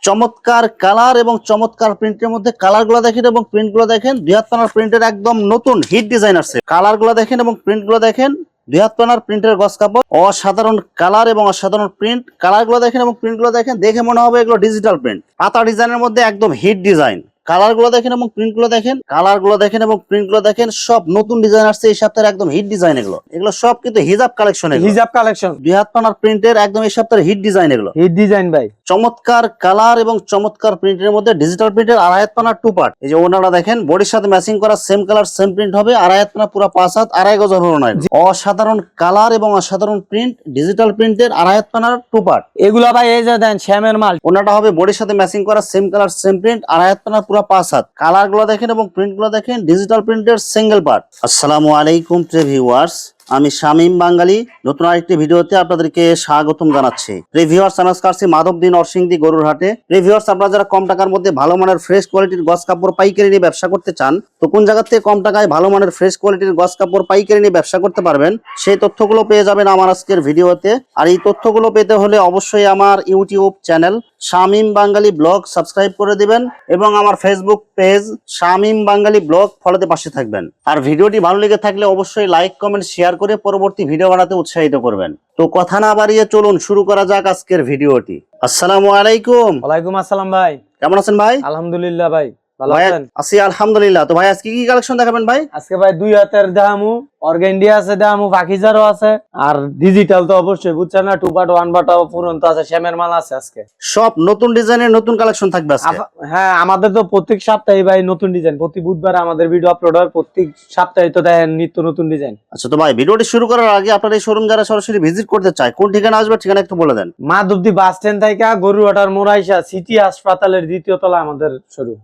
চমৎকার কালার এবং চমৎকার প্রিন্টের মধ্যে কালার গুলো দেখেন এবং প্রিন্ট গুলো দেখেন। 2 হাত পানার প্রিন্টের একদম নতুন হিট ডিজাইন আসছে। কালার গুলো দেখেন এবং প্রিন্ট গুলো দেখেন। 2 হাত পানার প্রিন্টের গস কাপড়, অসাধারণ কালার এবং অসাধারণ প্রিন্ট। কালার গুলো দেখেন এবং প্রিন্ট গুলো দেখেন, দেখে মনে হবে এগুলো ডিজিটাল প্রিন্ট। পাতা ডিজাইনের মধ্যে একদম হিট ডিজাইন। কালার গুলো দেখেন এবং প্রিন্ট গুলো দেখেন, কালার গুলো দেখেন এবং প্রিন্ট গুলো দেখেন। সব নতুন ডিজাইন আসছে এই সপ্তাহের, একদম হিট ডিজাইন এগুলো। এগুলো সব কিন্তু হিজাব কালেকশন। হিজাব কালেকশন 2 হাত পানার প্রিন্টের একদম এই সপ্তাহের হিট ডিজাইন এগুলো। হিট ডিজাইন ভাই। চমৎকার কালার এবং চমৎকার প্রিন্টের মধ্যে ডিজিটাল প্রিন্টের 2.5 হাত পানার 2 পার্ট। এই যে ওনারা দেখেন বডির সাথে ম্যাচিং করা সেম কালার সেম প্রিন্ট হবে। 2.5 হাত পানা পুরো 5 হাত 2.5 গজ হবে ওনার। অসাধারণ কালার এবং অসাধারণ প্রিন্ট, ডিজিটাল প্রিন্টের 2.5 হাত পানার 2 পার্ট। এগুলা ভাই এই যে দেন শ্যামের মাল। ওনাটা হবে বডির সাথে ম্যাচিং করা সেম কালার সেম প্রিন্ট 2.5 হাত পানার পুরো 5 হাত। কালার গুলো দেখেন এবং প্রিন্ট গুলো দেখেন, ডিজিটাল প্রিন্টের সিঙ্গেল পার্ট। আসসালামু আলাইকুম প্রিয় ভিউয়ার্স, আমি শামীম বাঙালি নতুন আরেকটি ভিডিওতে আপনাদেরকে স্বাগতম জানাচ্ছি। রিভিউয়ার্স আনাজকারছি মাধবদী নরসিংদী গরুর হাটে। রিভিউয়ার্স আপনারা যারা কম টাকার মধ্যে ভালো মানের ফ্রেশ কোয়ালিটির গস কাপড় পাইকারি নিয়ে ব্যবসা করতে চান, তো কোন জায়গা থেকে কম টাকায় ভালো মানের ফ্রেশ কোয়ালিটির গস কাপড় পাইকারি নিয়ে ব্যবসা করতে পারবেন, সেই তথ্যগুলো পেয়ে যাবেন আমার আজকের ভিডিওতে। আর এই তথ্যগুলো পেতে হলে অবশ্যই আমার ইউটিউব চ্যানেল শামীম বাঙালি ব্লগ সাবস্ক্রাইব করে দিবেন এবং আমার ফেসবুক পেজ শামীম বাঙালি ব্লগ ফলোতে পাশে থাকবেন। আর ভিডিওটি ভালো লেগে থাকলে অবশ্যই লাইক কমেন্ট শেয়ার করে পরবর্তী ভিডিও বানাতে উৎসাহিত করবেন। তো কথা না বাড়িয়ে চলুন শুরু করা যাক আজকের ভিডিওটি। আসসালামু আলাইকুম। ওয়ালাইকুম আসসালাম ভাই, কেমন আছেন ভাই? আলহামদুলিল্লাহ ভাই, ভালো ভাই আছেন? আছি আলহামদুলিল্লাহ। তো ভাই আজকে কি কালেকশন দেখাবেন ভাই? আজকে ভাই 2 হাতের দামু, অর্গানডিয়া আছে দামু, পাকিজারও আছে, আর ডিজিটাল তো অবশ্যই বুঝছেন না, 2 পার্ট 1 পার্ট পুরন্ত আছে, শ্যামের মাল আছে আজকে। সব নতুন ডিজাইনের নতুন কালেকশন থাকবে আজকে। হ্যাঁ, আমাদের তো প্রত্যেক সপ্তাহে ভাই নতুন ডিজাইন, প্রতি বুধবার আমাদের ভিডিও আপলোড হয়, প্রত্যেক সপ্তাহে তো দেখেন নিত্য নতুন ডিজাইন। আচ্ছা, তো ভাই ভিডিওটি শুরু করার আগে আপনার এই শোরুম যারা সরাসরি ভিজিট করতে চায় কোন ঠিকানা আসবে, ঠিকানা একটু বলে দেন। মাধবদী বাস স্ট্যান্ড থেকে গরুহাটার মোড়াইশা সিটি হাসপাতালের 2য় তলা আমাদের শোরুম,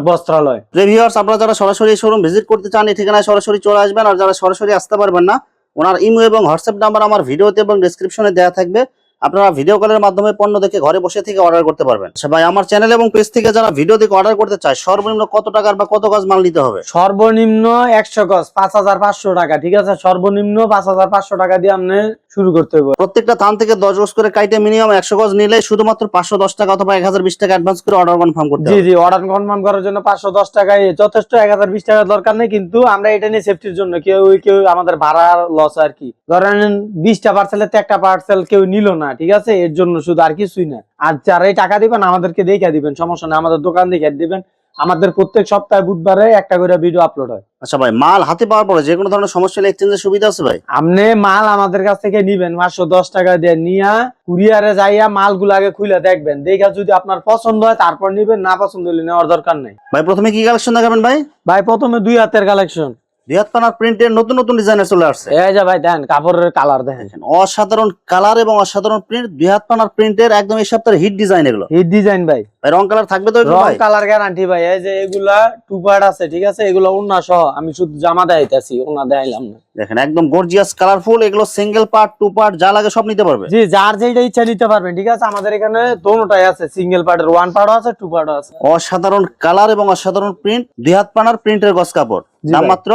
বস্ত্রালয়। ভিউয়ার্স আপনারা যারা সরাসরি শোরুম ভিজিট করতে চান এই ঠিকানায় সরাসরি চলে আসবেন। আর যারা সরাসরি আসতে পারবেন না, ওনার ইমো এবং হোয়াটসঅ্যাপ নাম্বার আমার ভিডিওতে এবং ডেসক্রিপশনে দেওয়া থাকবে। আপনারা ভিডিও কলের মাধ্যমে পণ্য দেখে ঘরে বসে থেকে অর্ডার করতে পারবেন। আচ্ছা ভাই, আমার চ্যানেল এবং পেজ থেকে যারা ভিডিও দেখে অর্ডার করতে চায় সর্বনিম্ন কত টাকার বা কত গজ মাল নিতে হবে? সর্বনিম্ন 100 গজ 5500 টাকা, ঠিক আছে? সর্বনিম্ন 5500 টাকা দিয়ে আপনি শুরু করতে হবে। প্রত্যেকটা থান থেকে 10 গজ করে কাইটে মিনিমাম 100 গজ নিলে শুধুমাত্র 510 টাকা অথবা 1020 টাকা অ্যাডভান্স করে অর্ডার কনফার্ম করতে হবে। জি, অর্ডার কনফার্ম করার জন্য 510 টাকায় যথেষ্ট, 1020 টাকা দরকার নেই। কিন্তু আমরা এটা নিয়ে সেফটির জন্য কেউ আমাদের ভাড়া লস আর কি, ধরেন 20টা পার্সেলের তো একটা পার্সেল কেউ নিল না, ঠিক আছে? এর জন্য শুধু, আর কিছুই না। আর যারাই টাকা দিবেন আমাদেরকে দেখে দিবেন, সমস্যা নেই, আমাদের দোকান দেখে দিবেন। আমাদের প্রত্যেক সপ্তাহে বুধবারে একটা করে ভিডিও আপলোড হয়। আচ্ছা ভাই, মাল হাতে পাওয়ার পরে যে কোনো ধরনের সমস্যা হলে এক্সচেঞ্জের সুবিধা আছে ভাই? আপনি মাল আমাদের কাছ থেকে নিবেন 510 টাকা দিয়ে, নিয়া কুরিয়ারে যাইয়া মালগুলো আগে খুলে দেখবেন, দেখা যদি আপনার পছন্দ হয় তারপর নিবেন, না পছন্দ হলে নেওয়ার দরকার নেই। ভাই প্রথমে কি কালেকশন দেখাবেন ভাই? ভাই প্রথমে 2 হাতের কালেকশন। 2 হাত পানার প্রিন্টের নতুন নতুন ডিজাইনের চলে আসছে। এই যে ভাই দেন কাপড়ের কালার দেখেন, অসাধারণ কালার এবং অসাধারণ প্রিন্ট। 2 হাত পানার প্রিন্টের একদম এই সপ্তাহের হিট ডিজাইন এগুলো। হিট ডিজাইন ভাই। ভাই রং কালার থাকবে তো? রং কালার গ্যারান্টি ভাই। এই যে এগুলা 2 পার্ট আছে, ঠিক আছে? এগুলো ওন্না সহ, আমি শুধু জামা দেখাইতাছি, ওন্না দেখাইলাম না। দেখেন একদম গর্জিয়াস কালারফুল। এগুলো সিঙ্গেল পার্ট 2 পার্ট যা লাগে সব নিতে পারবে। জি, যার যেটা ইচ্ছা নিতে পারবেন, ঠিক আছে? আমাদের এখানে দোনোটাই আছে, সিঙ্গেল পার্টের 1 পার্টও আছে 2 পার্টও আছে। অসাধারণ কালার এবং অসাধারণ প্রিন্ট। 2 হাত পানার প্রিন্টের গস কাপড়, দাম মাত্র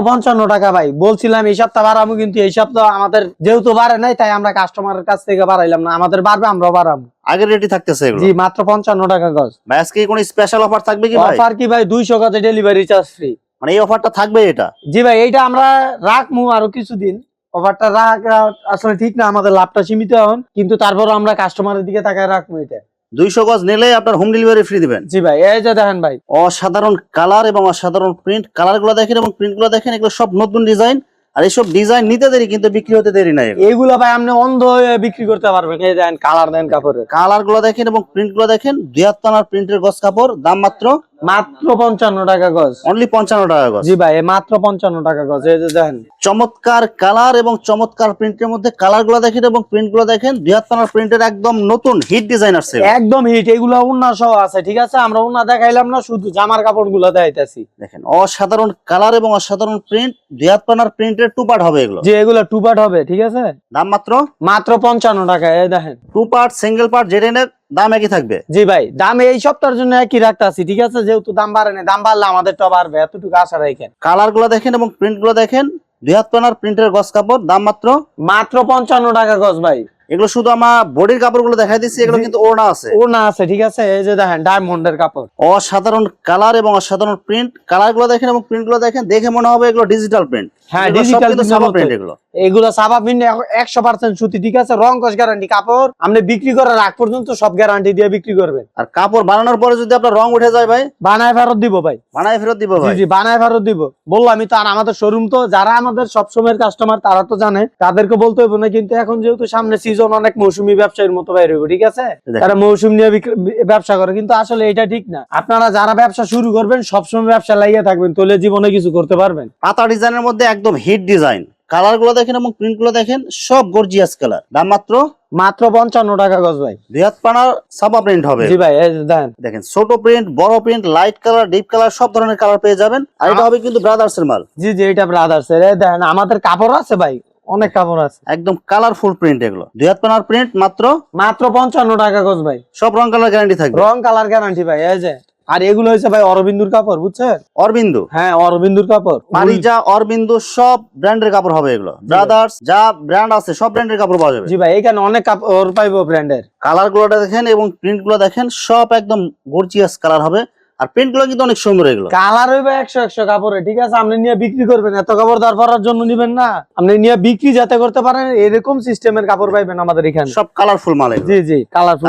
55 টাকা ভাই। বলছিলাম এই সপ্তাহ বাড়াবো, কিন্তু এই সপ্তাহ আমাদের যেহেতু বাড়ে নাই, তাই আমরা কাস্টমারের কাছ থেকে বাড়াইলাম না। আমাদের বাড়বে, আমরাও বাড়াবো। আগের রেটই থাকতেছে এগুলো? জি, মাত্র 55 টাকা গজ। ভাই আজকে কোনো স্পেশাল অফার থাকবে কি ভাই? অফার কি ভাই? 200 গজে ডেলিভারি চার্জ ফ্রি। মানে এই অফারটা থাকবে এটা? জি ভাই, এইটা আমরা রাখবো আরো কিছুদিন। অফারটা রাখা আসলে ঠিক না, আমাদের লাভটা সীমিত এখন, কিন্তু তারপরও আমরা কাস্টমারের দিকে তাকায় রাখবো এটা। 200 গজ নিলে আপনার হোম ডেলিভারি ফ্রি দিবেন? জি ভাই, এই যে দেখেন ভাই, অসাধারণ কালার এবং অসাধারণ প্রিন্ট। কালার গুলো দেখেন এবং প্রিন্ট গুলো দেখেন, এগুলো সব নতুন ডিজাইন। আর এইসব ডিজাইন নিতে দেরি কিন্তু বিক্রি হতে দেরি নাই। এইগুলো ভাই আপনি অন্ধ হয়ে বিক্রি করতে পারবেন। এই দেখেন কালার, দেন কাপড়ের কালার গুলো দেখেন এবং প্রিন্ট গুলো দেখেন। 2 হাত পানার প্রিন্টের গস কাপড়, দাম মাত্র 55 টাকা গজ। অনলি 55 টাকা গজ। জি ভাই, মাত্র 55 টাকা গজ। এই যে দেখেন চমৎকার কালার এবং চমৎকার প্রিন্টের মধ্যে কালার গুলো দেখেন এবং প্রিন্ট গুলো দেখেন। 2 হাত পানার প্রিন্টের একদম নতুন হিট ডিজাইন আসছে, একদম হিট। এগুলো ওন্না সহ আছে, ঠিক আছে? আমরা ওন্না দেখাইলাম না, শুধু জামার কাপড় গুলো দেখাইতেছি। দেখেন অসাধারণ কালার এবং অসাধারণ প্রিন্ট। 2 হাত পানার প্রিন্টের 2 পার্ট হবে এগুলো। যে এগুলো 2 পার্ট হবে, ঠিক আছে? দাম মাত্র 55 টাকা। এই দেখেন 2 পার্ট সিঙ্গেল পার্ট যেটা নেন দাম একই থাকবে। জি ভাই, দাম এই সপ্তাহের জন্য একই রাখতেছি, ঠিক আছে? যেহেতু দাম বাড়ে না, দাম বাড়লে আমাদেরটা বাড়বে, এতটুকু আশা রাখেন। কালার গুলো দেখেন এবং প্রিন্ট গুলো দেখেন। 2 হাত পানার প্রিন্টের গস কাপড়, দাম মাত্র 55 টাকা গজ ভাই। এগুলো শুধু আমার বডির কাপড়গুলো দেখাই দিচ্ছি, এগুলো কিন্তু ওড়না আছে। ওড়না আছে, ঠিক আছে। এই যে দেখেন ডায়মন্ডের কাপড়, অসাধারণ কালার এবং অসাধারণ প্রিন্ট। কালার গুলো দেখেন এবং প্রিন্ট গুলো দেখেন, দেখে মনে হবে এগুলো ডিজিটাল প্রিন্ট। হ্যাঁ ডিজিটাল প্রিন্ট এগুলো। এগুলো সাবা প্রিন্ট 100% সুতি, ঠিক আছে। রং কস গ্যারান্টি। কাপড় আপনি বিক্রি করার আগ পর্যন্ত সব গ্যারান্টি দিয়ে বিক্রি করবেন। আর কাপড় বানানোর পরে যদি আপনার রং উঠে যায় ভাই, বানায় ফেরত দিব ভাই। বানায় ফেরত দিব ভাই। জি বানায় ফেরত দিব। বললাম আমি তো, আর আমাদের শোরুম তো যারা আমাদের সবসময়ের কাস্টমার তারা তো জানে, তাদেরকে বলতে হইব না। কিন্তু এখন যেহেতু সামনে সিজন, অনেক মৌসুমী ব্যবসায়ীর মতো বাইরে হইব, ঠিক আছে। তারা মৌসুম নিয়ে ব্যবসা করে, কিন্তু আসলে এটা ঠিক না। আপনারা যারা ব্যবসা শুরু করবেন সবসময় ব্যবসা লাগিয়ে থাকবেন, তাহলে জীবনে কিছু করতে পারবেন। পাতা ডিজাইনের মধ্যে একদম হিট ডিজাইন। কালার গুলো দেখেন এবং প্রিন্ট গুলো দেখেন, সব গর্জিয়াস কালার। দাম মাত্র 55 টাকা গজ ভাই। 2 হাত পানার ছাপা প্রিন্ট হবে। জি ভাই, এই যে দেখেন ছোট প্রিন্ট, বড় print, light colour, deep colour, সব ধরনের কালার পেয়ে যাবেন। আর এটা হবে কিন্তু ব্রাদার্স এর মাল। জি জি, এটা ব্রাদার্স এর। দেখেন আমাদের কাপড় আছে ভাই, অনেক কাপড় আছে, একদম কালারফুল প্রিন্ট। এগুলো 2 হাত পানার প্রিন্ট, মাত্র 55 টাকা গজ ভাই। সব রং কালার গ্যারান্টি থাকবে। রং কালার গ্যারান্টি ভাই। এই যে, আর এগুলো হচ্ছে ভাই অরবিন্দুর কাপড়, বুঝছেন? অরবিন্দু, হ্যাঁ অরবিন্দুর কাপড়। পারিজা, অরবিন্দু, সব ব্র্যান্ডের কাপড় হবে এগুলো। ব্রাদার্স যা ব্র্যান্ড আছে সব ব্র্যান্ডের কাপড় পাওয়া যাবে। জি ভাই, এখানে অনেক কাপড় পাইবো ব্র্যান্ডের। কালার গুলো দেখেন এবং প্রিন্ট গুলো দেখেন, সব একদম গর্জিয়াস কালার হবে। আর প্রিন্ট গুলো কিন্তু অনেক সুন্দর। এগুলো কালার হইবে 100 কাপড়ে, ঠিক আছে। আপনি নিয়ে বিক্রি করবেন, এত কাপড় দাঁড় করার জন্য নিবেন না। আপনি নিয়ে বিক্রি যাতে করতে পারেন, এরকম সিস্টেমের কাপড় পাইবেন আমাদের এখানে। সব কালারফুল মাল। জি জি, কালারফুল।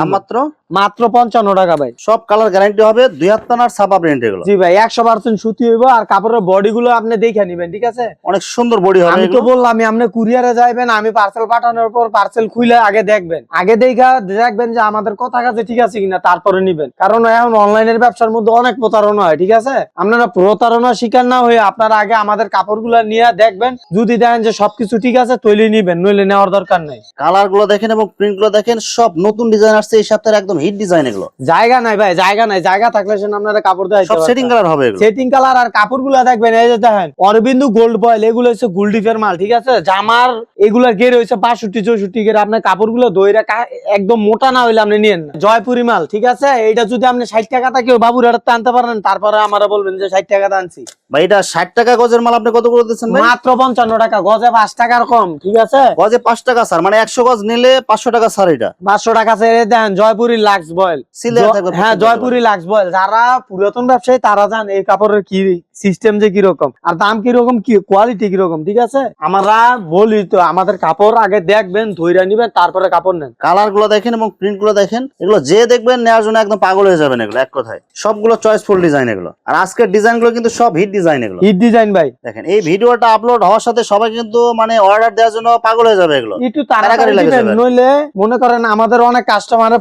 মাত্র 55 টাকা ভাই। সব কালার গ্যারান্টি হবে। 2 হাত পানার ছাপা প্রিন্ট এগুলো। জি ভাই, 100% সুতি হইব। আর কাপড়ের বডি গুলো আপনি দেখে নিবেন, ঠিক আছে। অনেক সুন্দর বডি হবে। আমি তো বললাম আপনি কুরিয়ারে যাইবেন, আমি পার্সেল পাঠানোর পর পার্সেল খুলে আগে দেখবেন, আগে দেখবেন যে আমাদের কথা কাছে ঠিক আছে কিনা, তারপরে নিবেন। কারণ এখন অনলাইনের ব্যবসার মধ্যে অনেক প্রতারণা হয়, ঠিক আছে। আপনারা প্রতারণার শিকার না হয়ে আপনারা আগে আমাদের কাপড়গুলো নিয়ে দেখবেন। যদি দেখেন যে সবকিছু ঠিক আছে, তৈরি নিবেন, নইলে নেওয়ার দরকার নাই। কালার গুলো দেখেন এবং প্রিন্ট গুলো দেখেন, সব নতুন ডিজাইন আসছে এই সপ্তাহে, একদম হিট ডিজাইন এগুলো। জায়গা নাই ভাই, জায়গা নাই। জায়গা থাকলে সেন আপনারা কাপড় দেয় সব সেটিং কালার হবে এগুলো। Setting colour. আর কাপড়গুলো দেখবেন, এই যে দেখেন অরবিন্দু গোল্ড বয়েল, এগুলো হচ্ছে গোল্ডিফের মাল, ঠিক আছে। জামার এগুলার গের হচ্ছে 65-64 গের। আপনার কাপড়গুলো দইরা একদম মোটা না হইলে আপনি নিয়েন না। জয়পুরি মাল, ঠিক আছে। এইটা যদি আপনি 60 টাকা কেউ বাবুরহাট আনতে পারেন, তারপরে আমরা বলবেন যে 60 টাকা আনছি ভাই। এটা 60 টাকা গজের মাল, আপনি কত করে দিচ্ছেন ভাই? মাত্র 55 টাকা গজে, 5 টাকার কম, ঠিক আছে। গজে 5 টাকা স্যার, মানে 100 গজ নিলে 500 টাকা স্যার। এটা 500 টাকা ছেড়ে দেন। জয়পুরি লাক্স বয়েল, হ্যাঁ জয়পুরি লাক্স বয়েল। যারা পুরাতন ব্যবসায়ী তারা জান এই কাপড়ের কি সিস্টেম, যে কিরকম আর দাম কিরকম, কি কোয়ালিটি কিরকম, ঠিক আছে। আমরা বলি তো আমাদের কাপড় আগে দেখবেন, ধইরা নিবেন, তারপরে কাপড় নেন। কালার গুলো দেখেন এবং প্রিন্ট গুলো দেখেন, এগুলো যে দেখবেন নেওয়ার জন্য একদম পাগল হয়ে যাবেন। এগুলো এক কথায় সবগুলো চয়েসফুল ডিজাইন এগুলো। আর আজকের ডিজাইন গুলো কিন্তু সব হিট ডিজাইন এগুলো। হিট ডিজাইন ভাই। দেখেন এই ভিডিওটা আপলোড হওয়ার সাথে সবাই কিন্তু মানে অর্ডার দেওয়ার জন্য পাগল হয়ে যাবে। এগুলো একটু তাড়াতাড়ি দিবেন, নইলে মনে করেন আমাদের অনেক কাস্টমার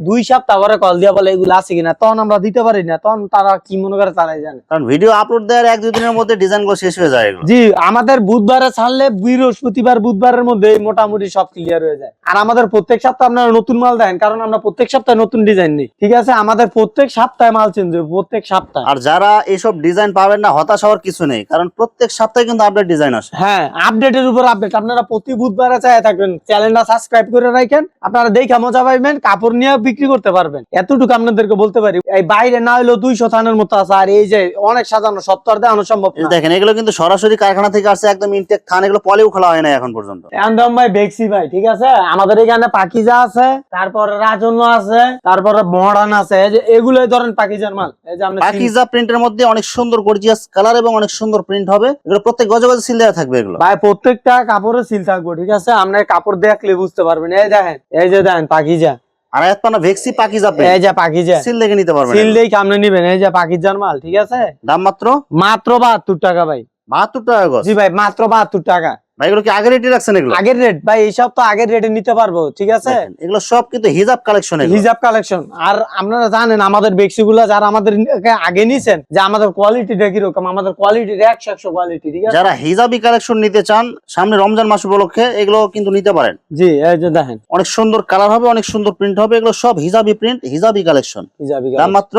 2 সপ্তাহ পরে কল দিয়া বলে এগুলো আছে কিনা, তখন আমরা দিতে পারি না। তখন তারা কি মনে করে তারাই জানে, কারণ ভিডিও আপলোড দেওয়ার 1-2 দিনের মধ্যে ডিজাইন গুলো শেষ হয়ে যায় এগুলো। জি আমাদের বুধবারে ছাড়লে বৃহস্পতিবার বুধবারের মধ্যে মোটামুটি সব ক্লিয়ার হয়ে যায়। আর আমাদের প্রত্যেক সপ্তাহে আপনারা নতুন মাল দেন, কারণ আমরা প্রত্যেক সপ্তাহে নতুন ডিজাইন নিই, ঠিক আছে। আমাদের প্রত্যেক সপ্তাহে মাল চেঞ্জ হবে, প্রত্যেক সপ্তাহে। আর যারা এইসব ডিজাইন পাবেন না, হতাশ হওয়ার কিছু নেই, কারণ প্রত্যেক সপ্তাহে কিন্তু আপডেট ডিজাইন আসে। হ্যাঁ, আপডেটের উপর আপডেট। আপনারা প্রতি বুধবারে চাই থাকবেন, চ্যানেলটা সাবস্ক্রাইব করে রাখেন। আপনারা দেখে মজা পাইবেন, কাপড় নিয়ে বিক্রি করতে পারবেন। এতটুকু আপনাদেরকে বলতে পারি। এই বাইরে না হইলেও 200 থানের মতো আছে। আর এই যে অনেক সাজানো, 70 দেওয়ানো সম্ভব না। দেখেন এগুলো কিন্তু সরাসরি কারখানা থেকে আসছে, একদম ইনটেক থান। এগুলো পলিও খোলা হয় না এখন পর্যন্ত। একদম ভাই বেক্সি ভাই, ঠিক আছে। আমাদের এখানে পাকিজা আছে, তারপরে রাজন্য আছে, তারপরে মডার্ন আছে। এই যে এগুলোই ধরেন পাকিজার মাল। এই যে আমরা পাকিজা প্রিন্টের মধ্যে অনেক সুন্দর গর্জিয়াস কালার এবং অনেক সুন্দর প্রিন্ট হবে। এগুলো প্রত্যেক গজে গজে সিল দেওয়া থাকবে এগুলো। ভাই প্রত্যেকটা কাপড়ে সিল থাকবে, ঠিক আছে। আপনি কাপড় দেখলে বুঝতে পারবেন। এই দেখেন, এই যে দেখেন পাকিজা, আর এক পানা ভেক্সি পাকিজা প্রিন্ট। এই যে পাকিজা সিল দেখে নিতে পারবেন। সিল দেখে আপনি নিবেন। এই যে পাকিজার মাল, ঠিক আছে। দাম মাত্র 72 টাকা ভাই। 72 টাকা গজ। জি ভাই, মাত্র 72 টাকা। ভাই এগুলো কি আগের রেটে রাখছেন? এগুলো আগের রেট ভাই, এইসব তো আগের রেটে নিতে পারবো, ঠিক আছে। এগুলো সব কিন্তু হিজাব কালেকশন। হিজাব কালেকশন। আর আপনারা জানেন আমাদের বেক্সিগুলা যারা আমাদের আগে নিছেন, যে আমাদের কোয়ালিটিটা কিরকম, আমাদের কোয়ালিটি 100 কোয়ালিটি, ঠিক আছে। যারা হিজাবি কালেকশন নিতে চান সামনে রমজান মাস উপলক্ষে, এগুলো কিন্তু নিতে পারেন। জি, এই যে দেখেন অনেক সুন্দর কালার হবে, অনেক সুন্দর প্রিন্ট হবে। এগুলো সব hijabi print, hijabi collection. Hijabi দাম মাত্র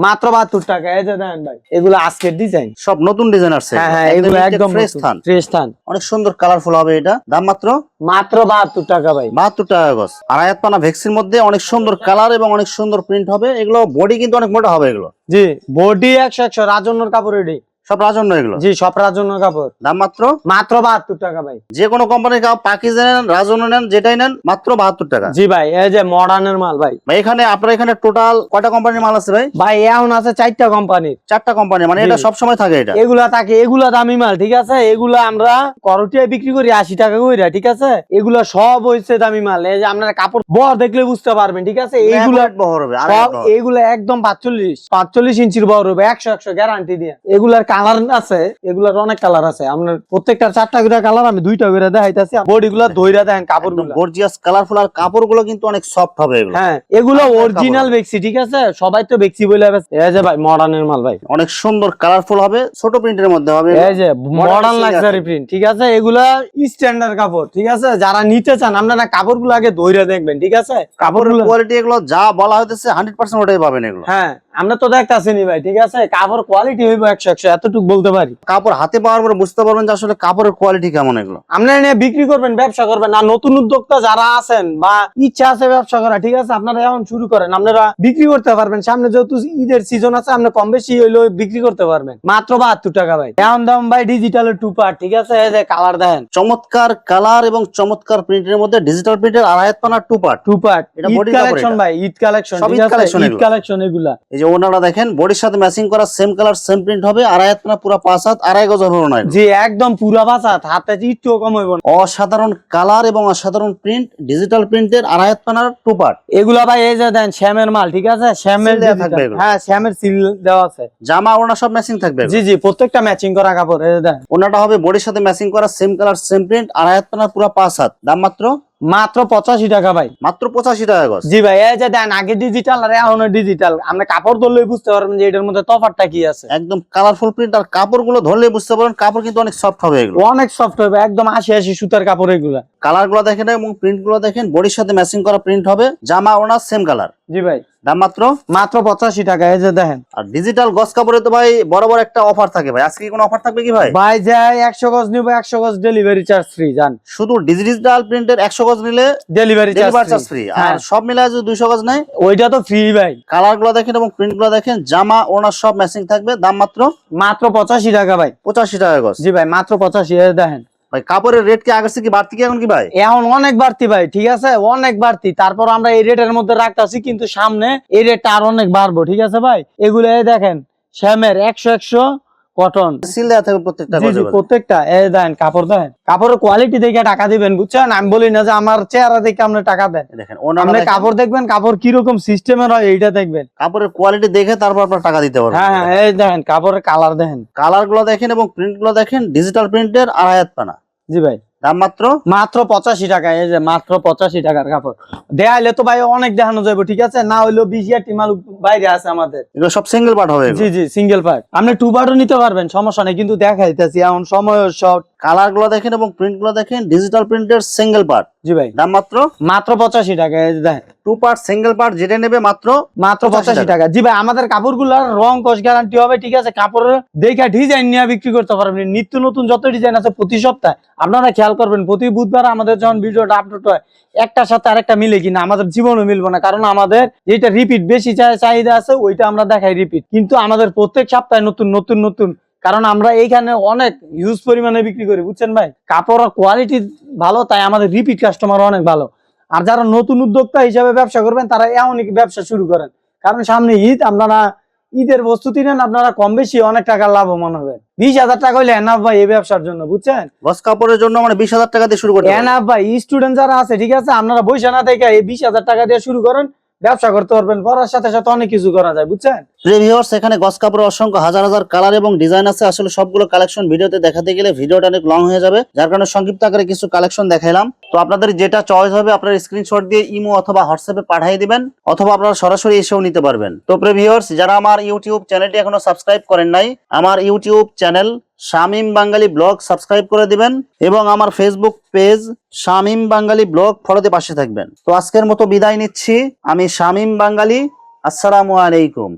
72 টাকা। এই যে দেখেন ভাই, এগুলো আজকের ডিজাইন, সব নতুন ডিজাইন আসছে। হ্যাঁ হ্যাঁ, এগুলো একদম ফ্রেশ থান, ফ্রেশ থান, অনেক সুন্দর কালারফুল হবে। এটা দাম মাত্র 72 টাকা ভাই। 72 টাকা গজ। আর আয়াত পানা ভেক্সির মধ্যে অনেক সুন্দর কালার এবং অনেক সুন্দর প্রিন্ট হবে। এগুলো বডি কিন্তু অনেক মোটা হবে এগুলো। জি, বডি 100 রাজন্যর কাপড় রেডি। সব রাজন্য এগুলো? জি, সব রাজন্য কাপড়। দাম মাত্র মাত্র 72 টাকা ভাই। যে কোনো কোম্পানির কাপড়, পাকিজা নেন, রাজন্য নেন, যেটাই নেন, মাত্র 72 টাকা। জি ভাই, এই যে মডার্নের মাল ভাই। ভাই এখানে আপনার এখানে টোটাল কয়টা কোম্পানির মাল আছে ভাই? ভাই এখন আছে 4টা কোম্পানির। 4টা কোম্পানি, মানে জি। এটা সব সময় থাকে? এটা এগুলা থাকে, এগুলা দামি মাল, ঠিক আছে। এগুলা আমরা করটিয়ায় বিক্রি করি 80 টাকা কইরা, ঠিক আছে। এগুলা সব হইছে দামি মাল। এই যে আপনারা কাপড় বহর দেখলে বুঝতে পারবেন, ঠিক আছে। এইগুলা বহর হবে সব, এগুলা একদম 45 ইঞ্চির বহর হবে, 100 গ্যারান্টি দিয়ে। এগুলার কালার আছে, এগুলার অনেক কালার আছে। আপনার প্রত্যেকটার 4টা করে কালার, আমি 2টা করে দেখাইতাছি। বডিগুলা ধইরা দেখেন, কাপড়গুলো গর্জিয়াস কালারফুল, আর কাপড়গুলো কিন্তু অনেক সফট হবে এগুলো। হ্যাঁ, এগুলো অরিজিনাল বেক্সি, ঠিক আছে। সবাই তো বেক্সি বলে। এই যে ভাই মডার্নের মাল ভাই, অনেক সুন্দর কালারফুল হবে, ছোট প্রিন্টের মধ্যে হবে। এই যে মডার্ন লাক্সারি প্রিন্ট, ঠিক আছে। এগুলা স্ট্যান্ডার্ড কাপড়, ঠিক আছে। যারা নিতে চান আপনারা কাপড়গুলো আগে ধইরা দেখবেন, ঠিক আছে। কাপড়ের কোয়ালিটি এগুলো যা বলা হইতেছে 100% ওটাই পাবেন এগুলো। হ্যাঁ, আমরা তো দেখতাছিনি ভাই, ঠিক আছে। কাপড় কোয়ালিটি হইব 100 এতটুকু বলতে পারি। কাপড় হাতে পাওয়ার পরে বুঝতে পারবেন যে আসলে কাপড়ের কোয়ালিটি কেমন এগুলো। আপনারা নিয়ে বিক্রি করবেন, ব্যবসা করবেন। আর নতুন উদ্যোক্তা যারা আছেন বা ইচ্ছা আছে ব্যবসা করা, ঠিক আছে, আপনারা এখন শুরু করেন। আপনারা বিক্রি করতে পারবেন। সামনে যেহেতু ঈদের সিজন আছে, আপনি কম বেশি হইলেও বিক্রি করতে পারবেন। মাত্র 72 টাকা ভাই। এখন দাম ভাই ডিজিটালের 2 পার্ট, ঠিক আছে। এই যে কালার দেখেন, চমৎকার কালার এবং চমৎকার প্রিন্টের মধ্যে ডিজিটাল প্রিন্টের আড়াই পানা 2 পার্ট। 2 পার্ট এটা ঈদ body কালেকশন কাপড়, ভাই, ঈদ কালেকশন, সব ঠিক ঈদ আছে। collection ঈদ এগুলো। কালেকশন এগুলা। এই যে ওনারা দেখেন বডির সাথে ম্যাচিং করা, সেম কালার সেম প্রিন্ট হবে, আড়াই পানা পুরো 5 হাত, আড়াই গজ হবে না। জি, একদম পুরা বাসাত, হাতে একটু কম হইব না। অসাধারণ কালার এবং অসাধারণ প্রিন্ট, ডিজিটাল প্রিন্টের আড়াই পানার 2 পার্ট। এগুলা ভাই এই যে দেন শ্যামের মাল, ঠিক আছে। শ্যামের Seal দেয়া থাকবে এগুলো। হ্যাঁ, শ্যামের সিল দেওয়া আছে। জামা ওনা সব ম্যাচিং থাকবে এগুলো। জি জি, প্রত্যেকটা ম্যাচিং করা কাপড়। এই যে দেন, ওনাটা হবে বডির সাথে ম্যাচিং করা, সেম কালার সেম প্রিন্ট, আড়াই পানা পুরো 5 হাত। দাম মাত্র মাত্র 85 টাকা ভাই। মাত্র 85 টাকা গজ। জি ভাই, এই যে দেন, আগে ডিজিটাল আর এখন ডিজিটাল। আমরা কাপড় ধরলেই বুঝতে পারবেন যে এটার মধ্যে তফাৎটা কি আছে। একদম কালারফুল প্রিন্ট, আর কাপড়গুলো ধরলে বুঝতে পারেন কাপড় কিন্তু অনেক সফট হবে এগুলো। অনেক সফট হবে, একদম 80 সুতার কাপড় এগুলা। কালার গুলো দেখেন এবং প্রিন্ট গুলো দেখেন, বডির সাথে ম্যাচিং করা প্রিন্ট হবে, জামা ওনা সেম কালার। জি ভাই, দাম মাত্র মাত্র 85 টাকা। এই যে দেখেন, আর ডিজিটাল গজ কাপড়ে তো ভাই বরাবর একটা অফার থাকে ভাই, আজকে কি কোনো অফার থাকবে কি ভাই? ভাই যাই 100 গজ নিব, 100 গজ ডেলিভারি চার্জ ফ্রি। জান, শুধু ডিজিটাল প্রিন্টের 100 গজ নিলে delivery charge charge free, free. আর সব মিলায় যদি 200 গজ নেয় ওইটা তো ফ্রি ভাই। কালার গুলো দেখেন এবং প্রিন্ট গুলো দেখেন, জামা ওনা সব ম্যাচিং থাকবে। দাম মাত্র মাত্র 85 টাকা ভাই। 85 টাকা গজ। জি ভাই, মাত্র 85। এই দেখেন, ভাই কাপড়ের রেট কি আগের থেকে কি বাড়তি কি এখন কি ভাই? এখন অনেক বাড়তি ভাই, ঠিক আছে, অনেক বাড়তি। তারপর আমরা এই রেটের মধ্যে রাখতেছি, কিন্তু সামনে এই রেটটা আর অনেক বাড়বো, ঠিক আছে ভাই। এগুলো এই দেখেন, শ্যামের 100 কটন, সিল দেয়া থাকবে প্রত্যেকটা জি জি, গজে। প্রত্যেকটা। এই দেখেন কাপড়, দেখেন কাপড়ের কোয়ালিটি দেখে টাকা দিবেন, বুঝছেন। আমি বলি না যে আমার চেহারা দেখে আপনি টাকা দেন। দেখেন ওনা আপনি কাপড় দেখবেন, কাপড় কিরকম সিস্টেমের হয় এইটা দেখবেন। কাপড়ের কোয়ালিটি দেখে তারপর আপনার টাকা দিতে পারবেন। হ্যাঁ হ্যাঁ, এই দেখেন কাপড়ের কালার দেখেন। কালার গুলো দেখেন এবং প্রিন্ট গুলো দেখেন, ডিজিটাল প্রিন্টের আড়াই হাত পানা। জি ভাই, দাম মাত্র মাত্র 85 টাকা। এই যে মাত্র 85 টাকার কাপড় দেখাইলে তো ভাই অনেক দেখানো যাবে, ঠিক আছে। না হইলেও 20 মাল বাইরে আছে আমাদের। এগুলো সব সিঙ্গেল পার্ট হবে এগুলো। জি জি, সিঙ্গেল পার্ট। আপনি 2 পার্টও নিতে পারবেন, সমস্যা নেই, কিন্তু দেখাইতেছি এখন সময় শর্ট। কালার গুলো দেখেন এবং প্রিন্ট গুলো দেখেন, ডিজিটাল প্রিন্টের সিঙ্গেল পার্ট। জি ভাই, দাম মাত্র মাত্র 85 টাকা। এই যে দেখেন, 2 পার্ট সিঙ্গেল পার্ট যেটা নেবে মাত্র মাত্র 85 টাকা। জি ভাই, আমাদের কাপড়গুলোর রং কস গ্যারান্টি হবে, ঠিক আছে। কাপড়ের দেখে ডিজাইন নিয়ে বিক্রি করতে পারবেন। নিত্য নতুন যত ডিজাইন আছে প্রতি সপ্তাহে আপনারা খেয়াল করবেন, প্রতি বুধবার আমাদের যখন ভিডিওটা আপলোড হয়, একটার সাথে আরেকটা মিলে কিনা আমাদের জীবনও মিলবো না। কারণ আমাদের যেটা রিপিট বেশি চাহিদা আছে ওইটা আমরা দেখাই রিপিট, কিন্তু আমাদের প্রত্যেক সপ্তাহে নতুন নতুন নতুন। কারণ আমরা এইখানে অনেক হিউজ পরিমাণে বিক্রি করি, বুঝছেন ভাই। কাপড়ের কোয়ালিটি ভালো, তাই আমাদের রিপিট কাস্টমার অনেক ভালো। আর যারা নতুন উদ্যোক্তা হিসেবে ব্যবসা করবেন তারা এমনই ব্যবসা শুরু করেন, কারণ সামনে ঈদ। আপনারা ঈদের প্রস্তুতি নেন, আপনারা কম বেশি অনেক টাকা লাভবান হবেন। 20,000 টাকা হইলে এনাফ ভাই এই ব্যবসার জন্য, বুঝছেন। গজ কাপড়ের জন্য মানে 20,000 টাকা দিয়ে শুরু করতে পারবেন। এনাফ ভাই, স্টুডেন্ট যারা আছে, ঠিক আছে, আপনারা বইসা না থেকে এই 20,000 টাকা দিয়ে শুরু করেন, ব্যবসা করতে পারবেন। পড়ার সাথে সাথে অনেক কিছু করা যায়, বুঝছেন। ভিউয়ার্স, এখানে গজ কাপড়ের অসংখ্য হাজার হাজার কালার এবং ডিজাইন আছে। আসলে সবগুলো কালেকশন ভিডিওতে দেখাতে গেলে ভিডিওটা অনেক লং হয়ে যাবে, যার কারণে সংক্ষিপ্ত আকারে কিছু কালেকশন দেখাইলাম। তো আপনাদের যেটা চয়েস হবে আপনার স্ক্রিনশট দিয়ে ইমো অথবা হোয়াটসঅ্যাপে পাঠিয়ে দিবেন, অথবা আপনারা সরাসরি এসেও নিতে পারবেন। তো ভিউয়ার্স, যারা আমার ইউটিউব চ্যানেলটি এখনো সাবস্ক্রাইব করেন নাই, আমার ইউটিউব চ্যানেল শামীম বাঙালি ব্লগ সাবস্ক্রাইব করে দিবেন, এবং আমার ফেসবুক পেজ শামীম বাঙালি ব্লগ ফলোতে পাশে থাকবেন। তো আজকের মতো বিদায় নিচ্ছি, আমি শামীম বাঙালি। আসসালামু আলাইকুম।